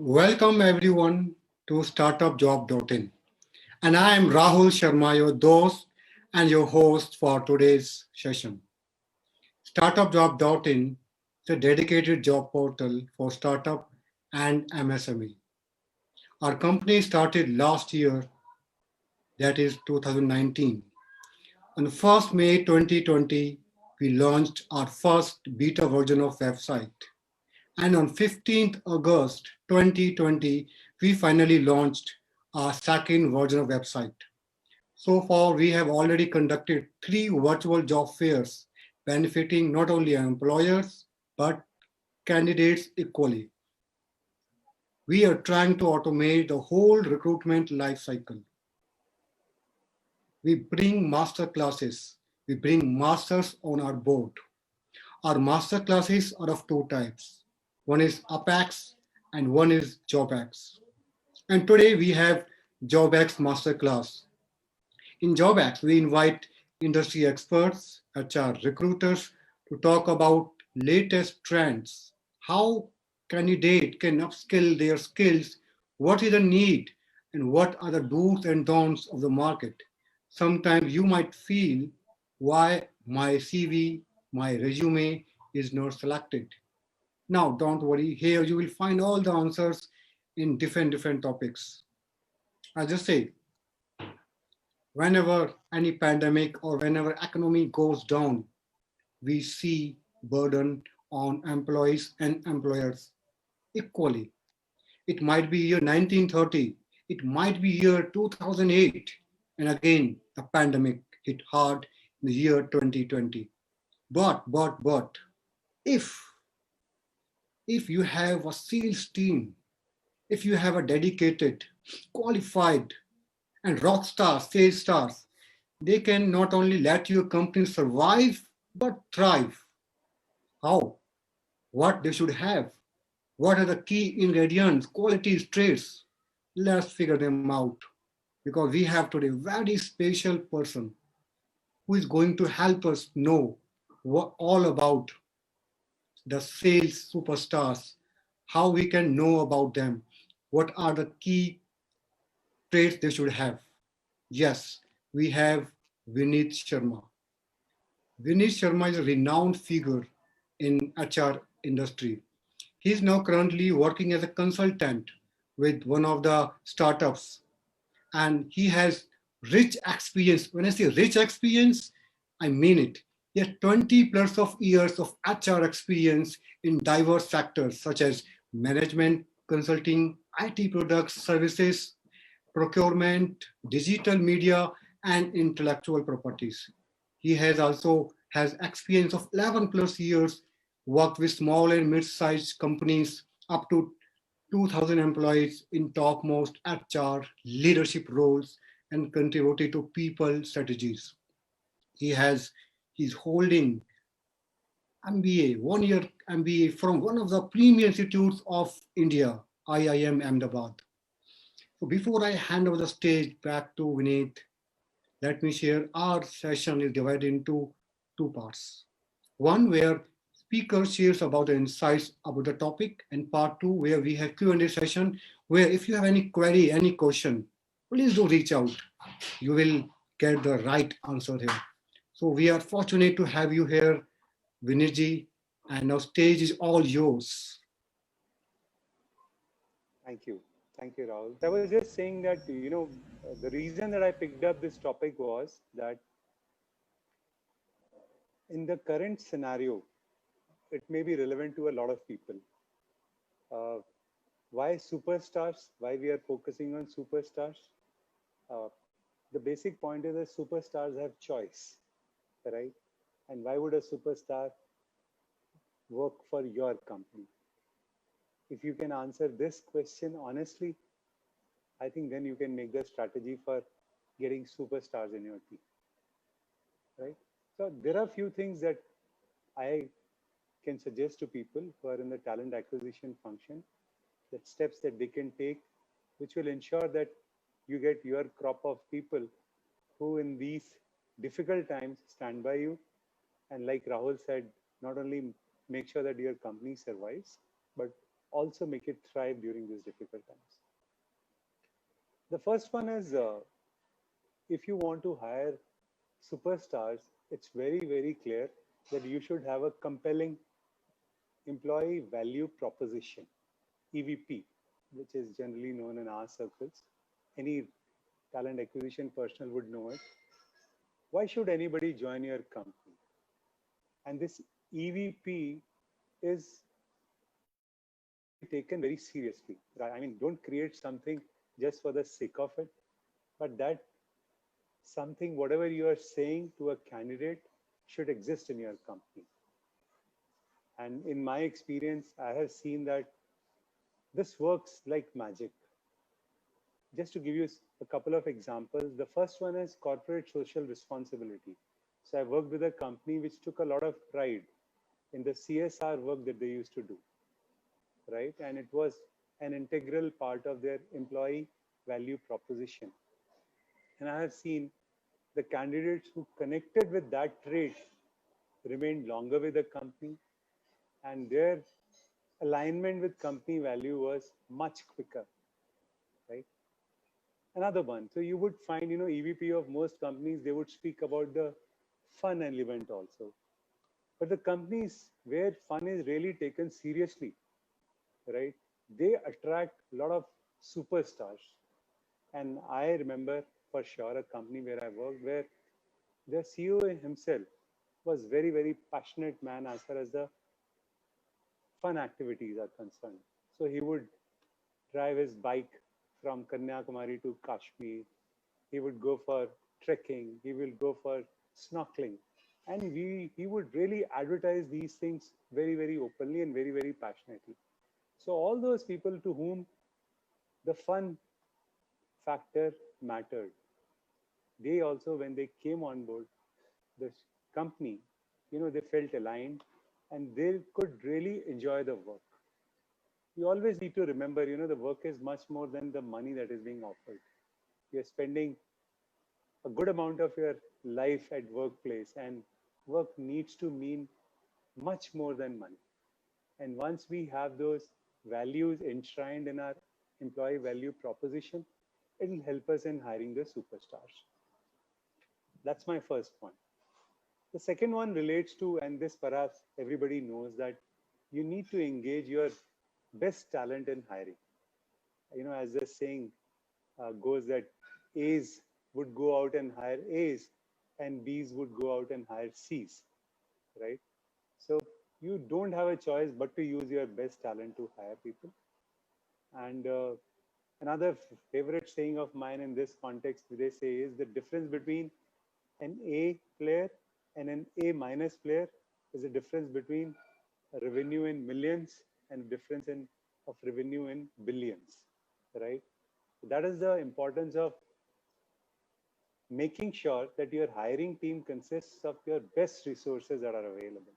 Welcome everyone to startupjob.in. And I am Rahul Sharma, your host and your host for today's session. Startupjob.in is a dedicated job portal for startup and MSME. Our company started last year, that is 2019. On 1st May 2020, we launched our first beta version of website. And on 15th August 2020, we finally launched our second version of website. So far, we have already conducted three virtual job fairs, benefiting not only employers but candidates equally. We are trying to automate the whole recruitment life cycle. We bring master classes. We bring masters on our board. Our master classes are of two types. One is UpX and one is JobX. And today we have JobX Masterclass. In JobX, we invite industry experts, HR recruiters to talk about latest trends, how candidate can upskill their skills, what is the need, and what are the do's and don'ts of the market. Sometimes you might feel why my CV, my resume is not selected. Now, don't worry, here you will find all the answers in different topics. I just say, whenever any pandemic or whenever economy goes down, we see burden on employees and employers equally. It might be year 1930, it might be year 2008, and again, the pandemic hit hard in the year 2020. But, if if you have a sales team, if you have a dedicated, qualified, and rock stars, sales stars, they can not only let your company survive but thrive. How? What they should have? What are the key ingredients, qualities, traits? Let's figure them out because we have today a very special person who is going to help us know what all about the sales superstars, how we can know about them, what are the key traits they should have. Yes, we have Vineet Sharma. Vineet Sharma is a renowned figure in HR industry. He is now currently working as a consultant with one of the startups, and he has rich experience. When I say rich experience, I mean it. He has 20 plus of years of HR experience in diverse sectors such as management, consulting, IT products, services, procurement, digital media, and intellectual properties. He has also has experience of 11 plus years, worked with small and mid-sized companies up to 2,000 employees in topmost HR leadership roles and contributed to people strategies. He has he's holding MBA, 1 year MBA from one of the premier institutes of India, IIM Ahmedabad. So before I hand over the stage back to Vineet, let me share our session is divided into two parts. One where speaker shares about the insights about the topic, and part two where we have Q&A session where if you have any query, any question, please do reach out. You will get the right answer here. So we are fortunate to have you here, Vinirji, and now stage is all yours. Thank you. Thank you, Rahul. I was just saying that, the reason that I picked up this topic was that in the current scenario, it may be relevant to a lot of people. Uh, why superstars? Why we are focusing on superstars? Uh, the basic point is that superstars have choice, right? And why would a superstar work for your company? If you can answer this question honestly, I think then you can make the strategy for getting superstars in your team, right? So there are a few things that I can suggest to people who are in the talent acquisition function, that steps that they can take, which will ensure that you get your crop of people who in these difficult times stand by you. And like Rahul said, not only make sure that your company survives, but also make it thrive during these difficult times. The first one is if you want to hire superstars, it's very, very clear that you should have a compelling employee value proposition, EVP, which is generally known in our circles. Any talent acquisition personnel would know it. Why should anybody join your company? And this EVP is to be taken very seriously. Right? I mean, don't create something just for the sake of it, but that something, whatever you are saying to a candidate, should exist in your company. And in my experience, I have seen that this works like magic. Just to give you a couple of examples, the first one is corporate social responsibility. So I worked with a company which took a lot of pride in the CSR work that they used to do, right? And it was an integral part of their employee value proposition. And I have seen the candidates who connected with that trait remained longer with the company, and their alignment with company value was much quicker, right? Another one, so you would find, EVP of most companies, they would speak about the fun element also. But the companies where fun is really taken seriously, right? They attract a lot of superstars. And I remember for sure a company where I worked where the CEO himself was very, very passionate man as far as the fun activities are concerned. So he would drive his bike from Kanyakumari to Kashmir. He would go for trekking. He will go for snorkeling. And he would really advertise these things very, very openly and very, very passionately. So all those people to whom the fun factor mattered, they also, when they came on board the company, they felt aligned and they could really enjoy the work. You always need to remember, the work is much more than the money that is being offered. You're spending a good amount of your life at workplace, and work needs to mean much more than money. And once we have those values enshrined in our employee value proposition, it will help us in hiring the superstars. That's my first point. The second one relates to, and this perhaps everybody knows, that you need to engage your best talent in hiring. As the saying goes, that A's would go out and hire A's and B's would go out and hire C's, right? So you don't have a choice but to use your best talent to hire people. And another favorite saying of mine in this context, they say, is the difference between an A player and an A minus player is a difference between a revenue in millions and a difference of revenue in billions, right? That is the importance of making sure that your hiring team consists of your best resources that are available.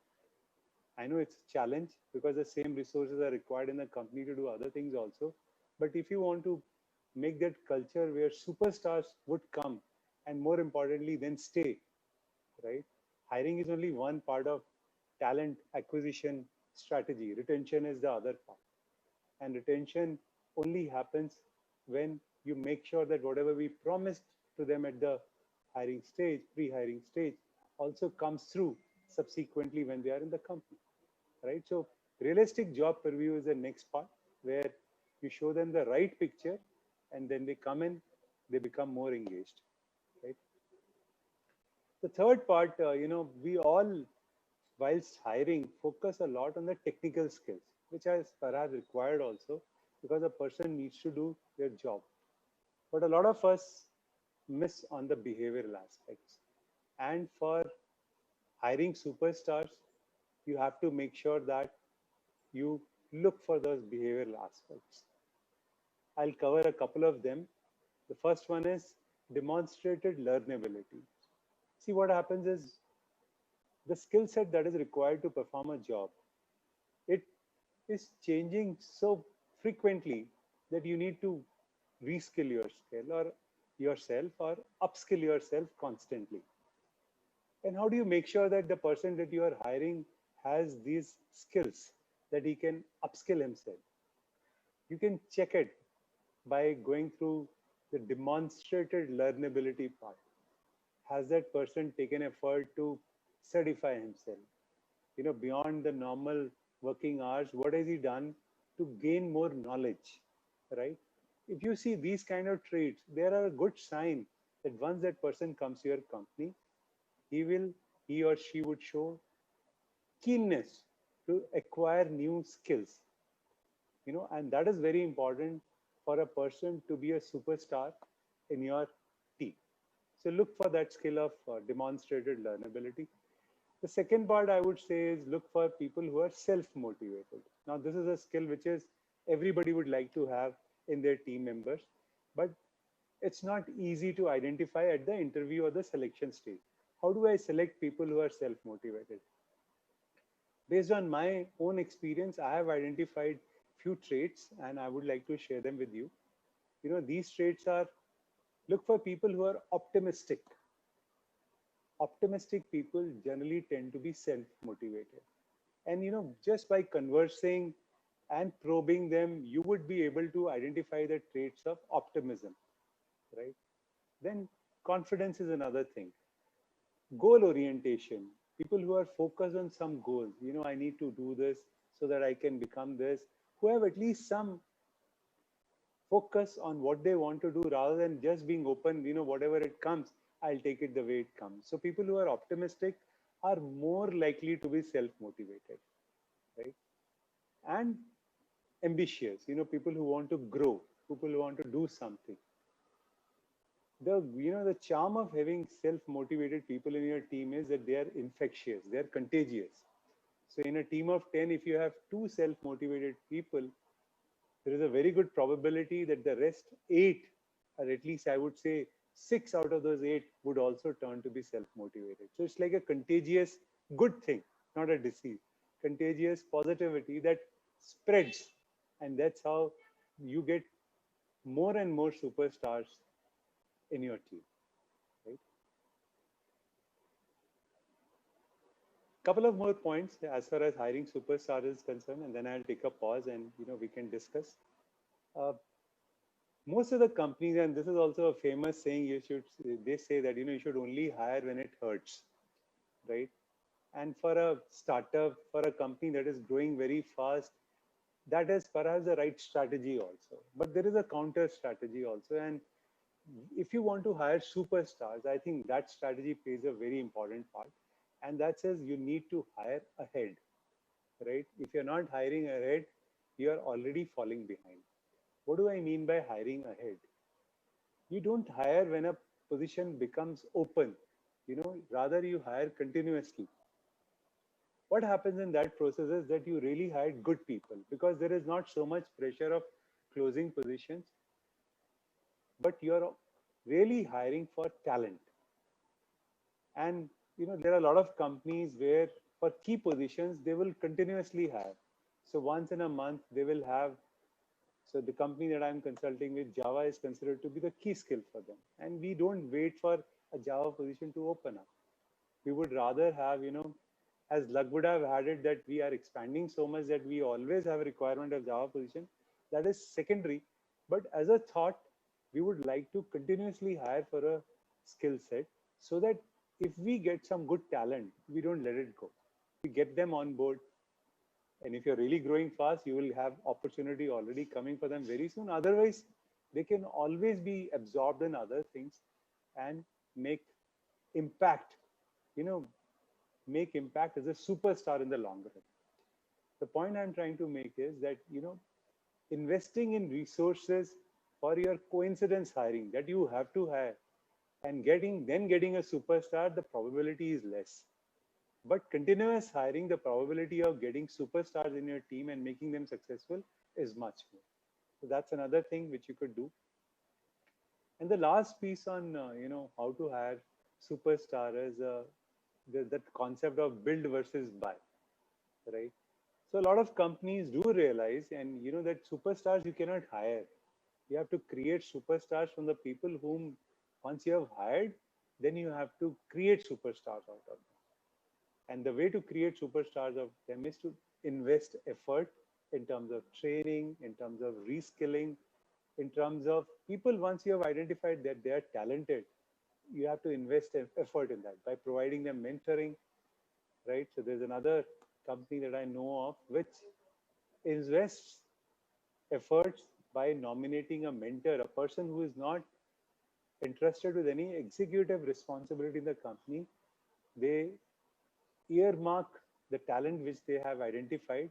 I know it's a challenge because the same resources are required in the company to do other things also. But if you want to make that culture where superstars would come and more importantly, then stay, right? Hiring is only one part of talent acquisition strategy. Retention is the other part. And retention only happens when you make sure that whatever we promised to them at the hiring stage, pre-hiring stage, also comes through subsequently when they are in the company, right? So realistic job preview is the next part where you show them the right picture and then they come in, they become more engaged, right? The third part, we all, whilst hiring, focus a lot on the technical skills, which is perhaps required also because a person needs to do their job. But a lot of us miss on the behavioral aspects. And for hiring superstars, you have to make sure that you look for those behavioral aspects. I'll cover a couple of them. The first one is demonstrated learnability. See, what happens is the skill set that is required to perform a job, it is changing so frequently that you need to reskill your skill or yourself or upskill yourself constantly. And how do you make sure that the person that you are hiring has these skills that he can upskill himself? You can check it by going through the demonstrated learnability part. Has that person taken effort to certify himself? Beyond the normal working hours, what has he done to gain more knowledge, right? If you see these kind of traits, there are a good sign that once that person comes to your company, he will, he or she would show keenness to acquire new skills, and that is very important for a person to be a superstar in your team. So look for that skill of demonstrated learnability. The second part I would say is look for people who are self-motivated. Now, this is a skill which is everybody would like to have in their team members, but it's not easy to identify at the interview or the selection stage. How do I select people who are self-motivated? Based on my own experience, I have identified few traits and I would like to share them with you. These traits are: look for people who are optimistic. Optimistic people generally tend to be self-motivated. And just by conversing and probing them, you would be able to identify the traits of optimism, right? Then confidence is another thing. Goal orientation, people who are focused on some goals. I need to do this so that I can become this, who have at least some focus on what they want to do rather than just being open, whatever it comes, I'll take it the way it comes. So people who are optimistic are more likely to be self-motivated, right? And ambitious, people who want to grow, people who want to do something. The charm of having self-motivated people in your team is that they are infectious, they are contagious. So in a team of 10, if you have two self-motivated people, there is a very good probability that the rest 8, or at least I would say 6 out of those 8, would also turn to be self-motivated. So it's like a contagious good thing, not a disease. Contagious positivity that spreads, and that's how you get more and more superstars in your team, right? Couple of more points as far as hiring superstars is concerned, and then I'll take a pause and we can discuss. Uh, Most of the companies, and this is also a famous saying, they say that you should only hire when it hurts, right? And for a startup, for a company that is growing very fast, that is perhaps the right strategy also. But there is a counter strategy also, and if you want to hire superstars, I think that strategy plays a very important part, and that says you need to hire ahead, right? If you're not hiring ahead, you are already falling behind. What do I mean by hiring ahead? You don't hire when a position becomes open, rather you hire continuously. What happens in that process is that you really hire good people because there is not so much pressure of closing positions, but you're really hiring for talent. And there are a lot of companies where for key positions they will continuously hire. So once in a month they will have. So the company that I'm consulting with, Java is considered to be the key skill for them. And we don't wait for a Java position to open up. We would rather have, as luck would have had it, that we are expanding so much that we always have a requirement of Java position. That is secondary. But as a thought, we would like to continuously hire for a skill set so that if we get some good talent, we don't let it go. We get them on board. And if you're really growing fast, you will have opportunity already coming for them very soon. Otherwise, they can always be absorbed in other things and make impact, you know, make impact as a superstar in the long run. The point I'm trying to make is that, investing in resources for your coincidence hiring that you have to hire and getting a superstar, the probability is less. But continuous hiring, the probability of getting superstars in your team and making them successful is much more. So that's another thing which you could do. And the last piece on how to hire superstar is that concept of build versus buy, right? So a lot of companies do realize, and that superstars you cannot hire. You have to create superstars from the people whom once you have hired, then you have to create superstars out of them. And the way to create superstars of them is to invest effort in terms of training, in terms of reskilling, in terms of people. Once you have identified that they are talented, you have to invest effort in that by providing them mentoring, right? So there's another company that I know of which invests efforts by nominating a mentor, a person who is not entrusted with any executive responsibility in the company. They earmark the talent which they have identified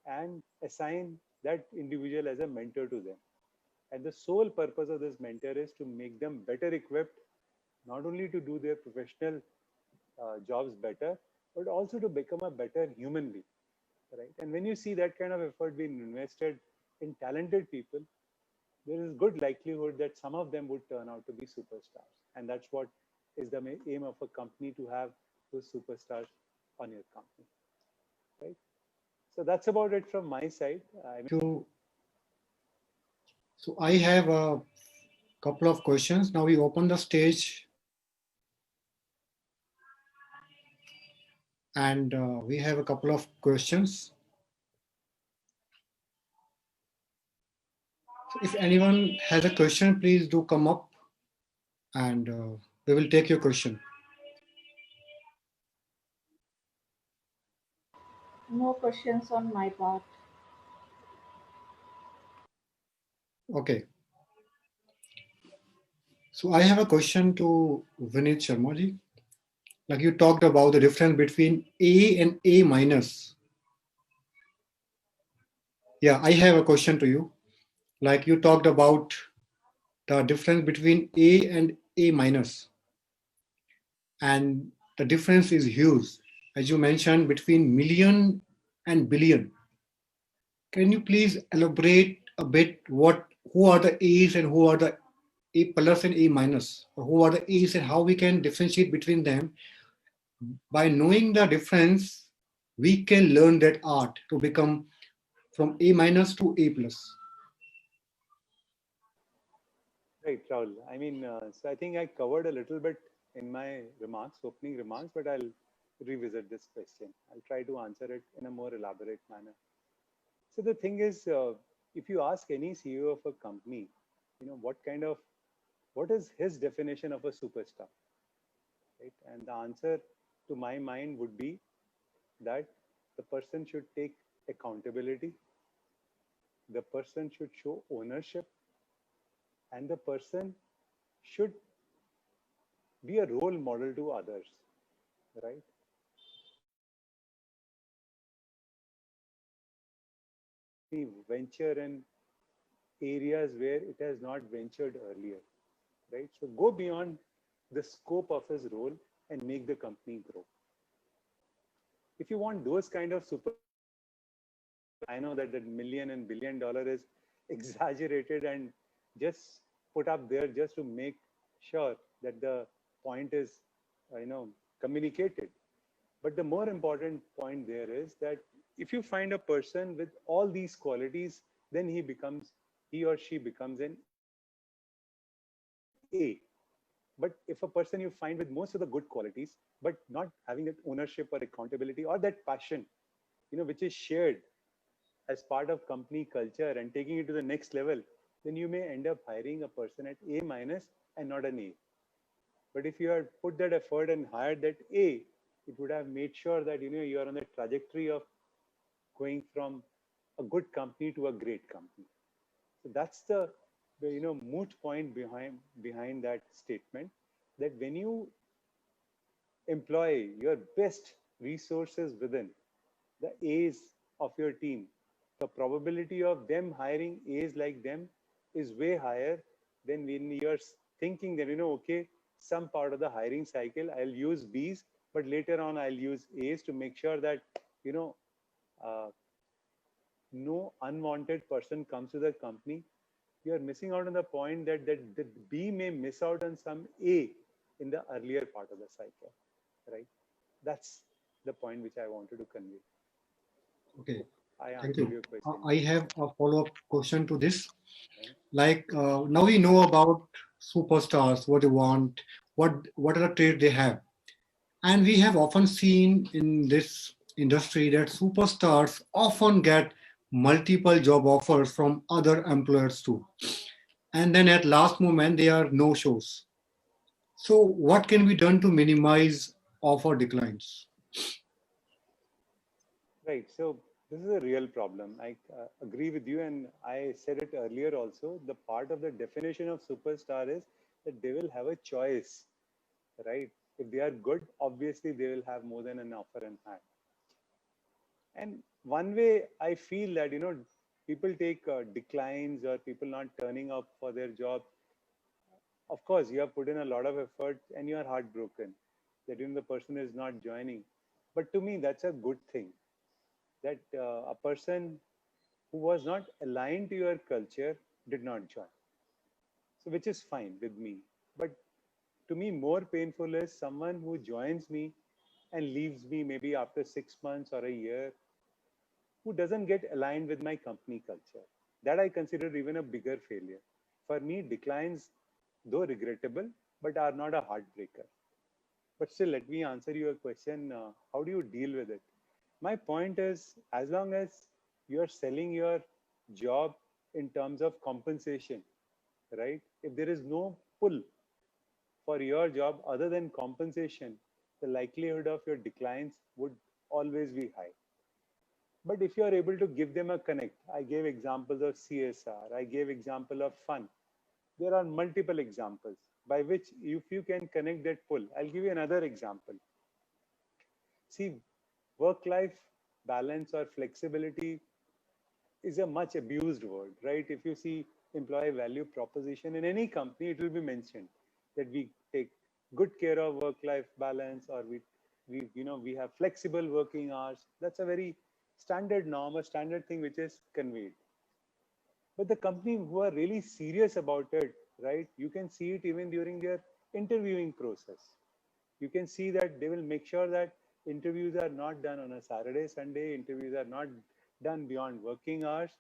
and assign that individual as a mentor to them. And the sole purpose of this mentor is to make them better equipped, not only to do their professional jobs better, but also to become a better human being, right? And when you see that kind of effort being invested in talented people, there is good likelihood that some of them would turn out to be superstars. And that's what is the aim of a company, to have those superstars on your company, right? So that's about it from my side. So I have a couple of questions. Now we open the stage and we have a couple of questions. So if anyone has a question, please do come up and we will take your question. No questions on my part. Okay. So I have a question to Vineet Sharma ji. Like you talked about the difference between A and A minus. Yeah, I have a question to you. Like you talked about the difference between A and A minus. And the difference is huge. As you mentioned, between million and billion. Can you please elaborate a bit who are the A's and who are the A plus and A minus? Or who are the A's and how we can differentiate between them? By knowing the difference, we can learn that art to become from A minus to A plus. Right, Rahul. I mean, so I think I covered a little bit in my remarks, opening remarks, but I'll revisit this question. I'll try to answer it in a more elaborate manner. So the thing is, if you ask any CEO of a company, what is his definition of a superstar, right? And the answer to my mind would be that the person should take accountability, the person should show ownership, and the person should be a role model to others, right? Venture in areas where it has not ventured earlier, right? So go beyond the scope of his role and make the company grow. If you want those kind of super, I know that the million and billion dollar is exaggerated and just put up there just to make sure that the point is, communicated. But the more important point there is that if you find a person with all these qualities, then he or she becomes an A. But if a person you find with most of the good qualities, but not having that ownership or accountability or that passion, which is shared as part of company culture and taking it to the next level, then you may end up hiring a person at A minus and not an A. But if you had put that effort and hired that A, it would have made sure that you are on the trajectory of going from a good company to a great company. So that's the moot point behind that statement, that when you employ your best resources within the A's of your team, the probability of them hiring A's like them is way higher than when you're thinking that, okay, some part of the hiring cycle, I'll use B's, but later on I'll use A's to make sure that, no unwanted person comes to the company. You're missing out on the point that B may miss out on some A in the earlier part of the cycle, right? That's the point which I wanted to convey. Okay. I answered your question. I have a follow-up question to this. Like now we know about superstars, what they want, what are the traits they have. And we have often seen in this industry that superstars often get multiple job offers from other employers too. And then at last moment, there are no shows. So what can be done to minimize offer declines? Right. So this is a real problem. I agree with you, and I said it earlier also. The part of the definition of superstar is that they will have a choice, right? If they are good, obviously they will have more than an offer in hand. And one way I feel that, people take declines or people not turning up for their job. Of course, you have put in a lot of effort and you are heartbroken that the person is not joining. But to me, that's a good thing that a person who was not aligned to your culture did not join. So, which is fine with me. But to me, more painful is someone who joins me and leaves me maybe after 6 months or a year, who doesn't get aligned with my company culture. That I consider even a bigger failure. For me, declines, though regrettable, but are not a heartbreaker. But still, let me answer your question. How do you deal with it? My point is, as long as you are selling your job in terms of compensation, right? If there is no pull for your job other than compensation, the likelihood of your declines would always be high. But if you are able to give them a connect, I gave examples of CSR, I gave example of fun. There are multiple examples by which if you can connect that pull. I'll give you another example. See, work-life balance or flexibility is a much abused word, right? If you see employee value proposition in any company, it will be mentioned that we take good care of work-life balance, or we have flexible working hours. That's a very standard norm, a standard thing which is conveyed. But the company who are really serious about it, right? You can see it even during their interviewing process. You can see that they will make sure that interviews are not done on a Saturday, Sunday, interviews are not done beyond working hours.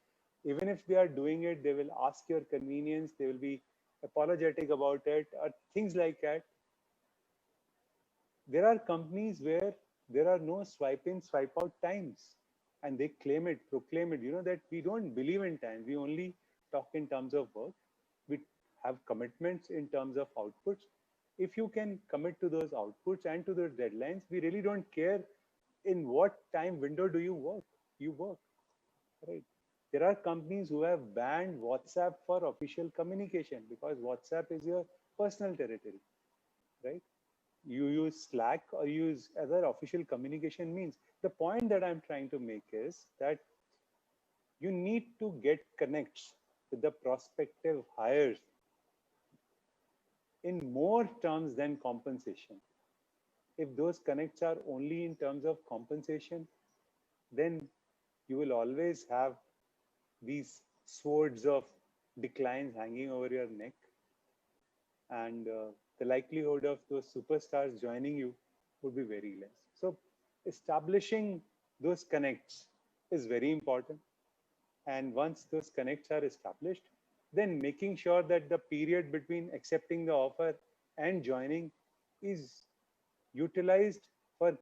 Even if they are doing it, they will ask your convenience, they will be apologetic about it, or things like that. There are companies where there are no swipe in, swipe out times, and they claim it, proclaim it, that we don't believe in time. We only talk in terms of work. We have commitments in terms of outputs. If you can commit to those outputs and to those deadlines, we really don't care in what time window do you work. You work, right? There are companies who have banned WhatsApp for official communication because WhatsApp is your personal territory, right? You use Slack or use other official communication means. The point that I'm trying to make is that you need to get connects with the prospective hires in more terms than compensation. If those connects are only in terms of compensation, then you will always have these swords of declines hanging over your neck, and the likelihood of those superstars joining you would be very less. So establishing those connects is very important. And once those connects are established, then making sure that the period between accepting the offer and joining is utilized for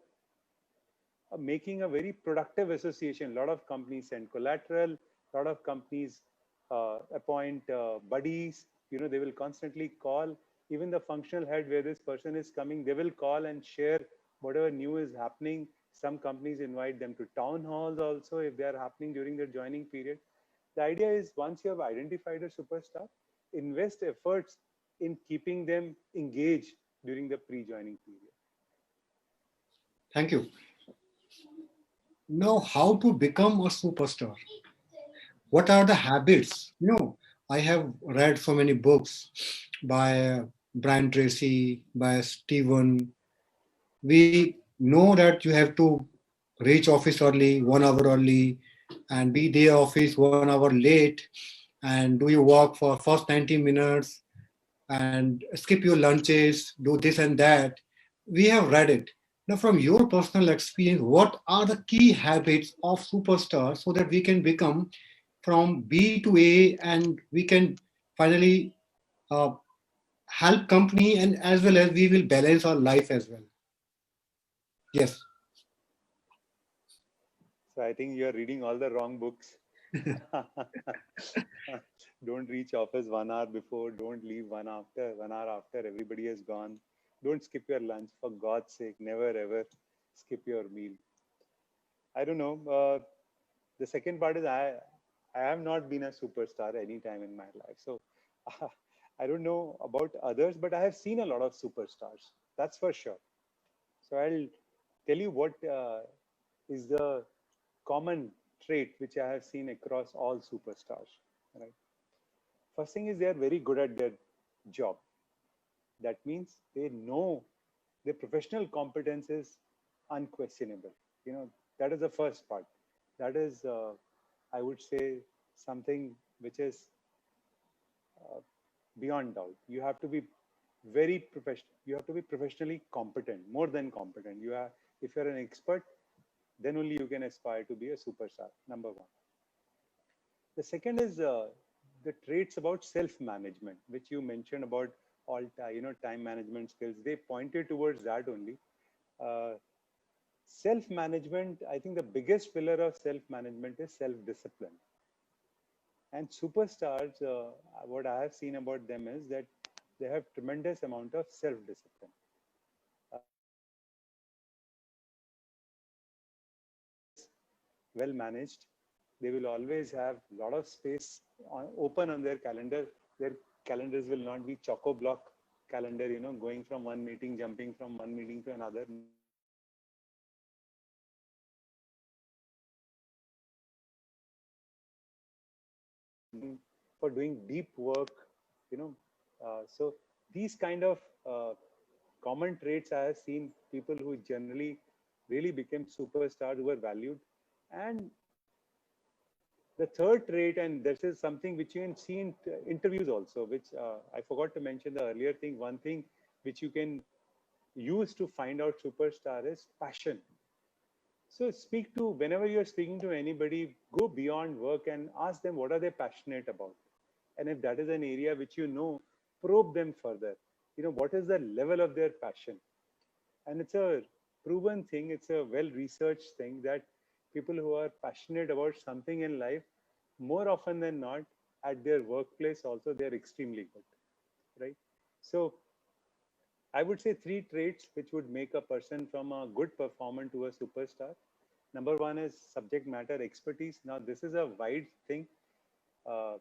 making a very productive association. A lot of companies send collateral, a lot of companies appoint buddies, they will constantly call. Even the functional head where this person is coming, they will call and share whatever new is happening. Some companies invite them to town halls also if they are happening during their joining period. The idea is once you have identified a superstar, invest efforts in keeping them engaged during the pre-joining period. Thank you. Now, how to become a superstar? What are the habits? I have read so many books by Brian Tracy, by Stephen. We know that you have to reach office early, 1 hour early, and be there office 1 hour late, and do your work for first 90 minutes and skip your lunches, do this and that. We have read it. Now, from your personal experience, what are the key habits of superstars so that we can become from B to A and we can finally uh, help company and as well as we will balance our life as well? Yes. So I think you're reading all the wrong books. Don't reach office 1 hour before. Don't leave 1 hour after everybody has gone. Don't skip your lunch. For God's sake, never ever skip your meal. I don't know. The second part is I have not been a superstar any time in my life. So I don't know about others, but I have seen a lot of superstars. That's for sure. So I'll tell you what is the common trait which I have seen across all superstars. Right. First thing is they are very good at their job. That means they know their professional competence is unquestionable. That is the first part. That is, I would say, something which is uh, beyond doubt. You have to be very professional. You have to be professionally competent, more than competent. If you're an expert, then only you can aspire to be a superstar. Number one. The second is the traits about self-management, which you mentioned about all time management skills. They pointed towards that only. Uh, Self-management, I think the biggest pillar of self-management is self-discipline. And superstars, what I have seen about them is that they have tremendous amount of self-discipline. Well managed, they will always have a lot of space open on their calendar. Their calendars will not be choco block calendar, going from one meeting, jumping from one meeting to another. For doing deep work, you know. So these kind of common traits I have seen people who generally really became superstars who were valued. And the third trait, and this is something which you can see in interviews also, which I forgot to mention the earlier thing. One thing which you can use to find out superstar is passion. So speak to, whenever you're speaking to anybody, go beyond work and ask them what are they passionate about. And if that is an area which probe them further. What is the level of their passion? And it's a proven thing, it's a well-researched thing that people who are passionate about something in life, more often than not, at their workplace also, they're extremely good, right? So I would say three traits which would make a person from a good performer to a superstar. Number one is subject matter expertise. Now, this is a wide thing. Uh,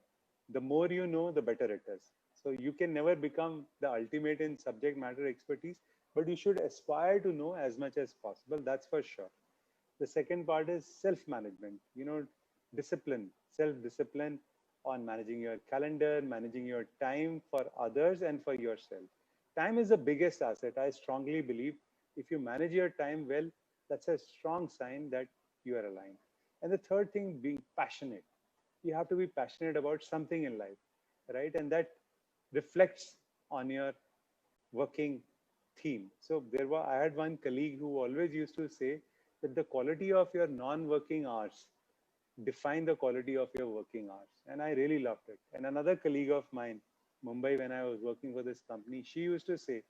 the more you know, the better it is. So you can never become the ultimate in subject matter expertise, but you should aspire to know as much as possible. That's for sure. The second part is self-management, discipline, self-discipline on managing your calendar, managing your time for others and for yourself. Time is the biggest asset. I strongly believe if you manage your time well, that's a strong sign that you are aligned. And the third thing, being passionate. You have to be passionate about something in life, right? And that reflects on your working theme. So I had one colleague who always used to say that the quality of your non-working hours define the quality of your working hours. And I really loved it. And another colleague of mine, Mumbai, when I was working for this company, she used to say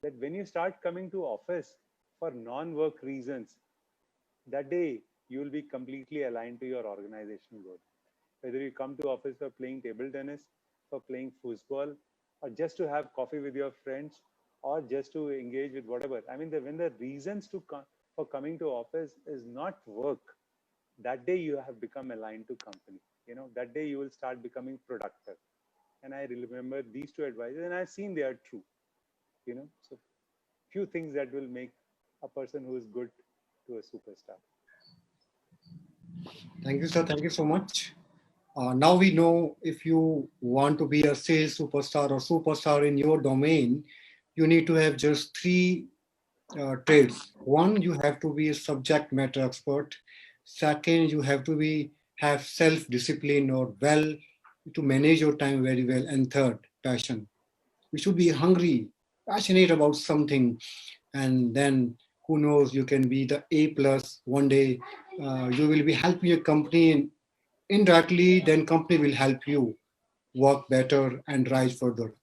that when you start coming to office for non-work reasons, that day you will be completely aligned to your organizational goal. Whether you come to office for playing table tennis, for playing football, or just to have coffee with your friends, or just to engage with whatever. I mean, when the reasons for coming to office is not work, that day you have become aligned to company. That day you will start becoming productive. And I remember these two advices, and I've seen they are true. So few things that will make a person who is good to a superstar. Thank you, sir. Thank you so much. Now we know if you want to be a sales superstar or superstar in your domain, you need to have just three traits. One, you have to be a subject matter expert. Second, you have to have self-discipline or well to manage your time very well. And third, passion. You should be hungry, passionate about something, and then who knows, you can be the A plus one day. You will be helping your company, and indirectly, then company will help you work better and rise further.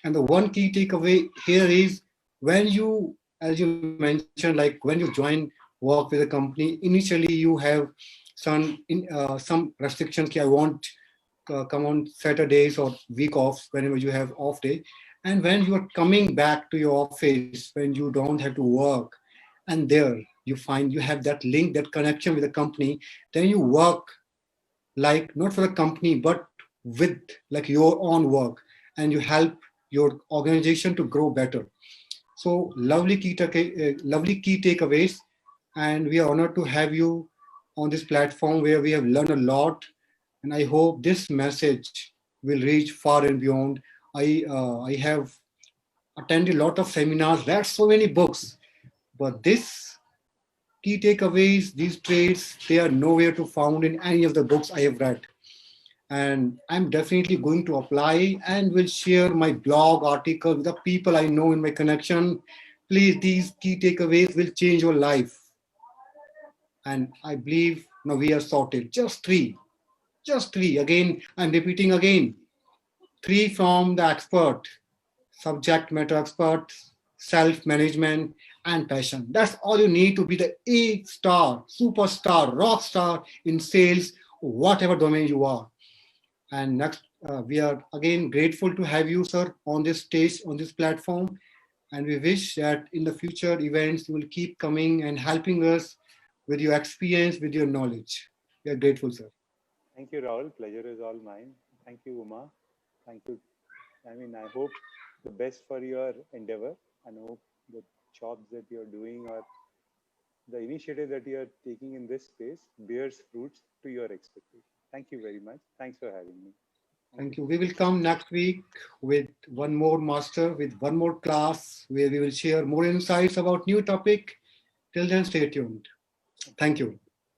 And the one key takeaway here is when you, as you mentioned, like when you join work with a company, initially you have some restrictions. I won't come on Saturdays or week offs whenever you have off day. And when you are coming back to your office, when you don't have to work, and there you find you have that link, that connection with the company, then you work like not for the company, but with like your own work, and you help your organization to grow better. So lovely key takeaways, and we are honored to have you on this platform where we have learned a lot. And I hope this message will reach far and beyond. I have attended a lot of seminars, read so many books, but this key takeaways, these traits, they are nowhere to found in any of the books I have read. And I'm definitely going to apply and will share my blog article with the people I know in my connection. Please, these key takeaways will change your life. And I believe now we are sorted. Just three. Just three. Again, I'm repeating again. Three from the expert, subject matter expert, self management, and passion. That's all you need to be the A star, superstar, rock star in sales, whatever domain you are. And next, we are again grateful to have you, sir, on this stage, on this platform. And we wish that in the future events, you will keep coming and helping us with your experience, with your knowledge. We are grateful, sir. Thank you, Rahul. Pleasure is all mine. Thank you, Uma. Thank you. I mean, I hope the best for your endeavor, and hope the jobs that you're doing or the initiative that you're taking in this space bears fruits to your expectation. Thank you very much. Thanks for having me. Thank you. Thank you. We will come next week with one more master, with one more class where we will share more insights about new topic. Till then, stay tuned. Thank you.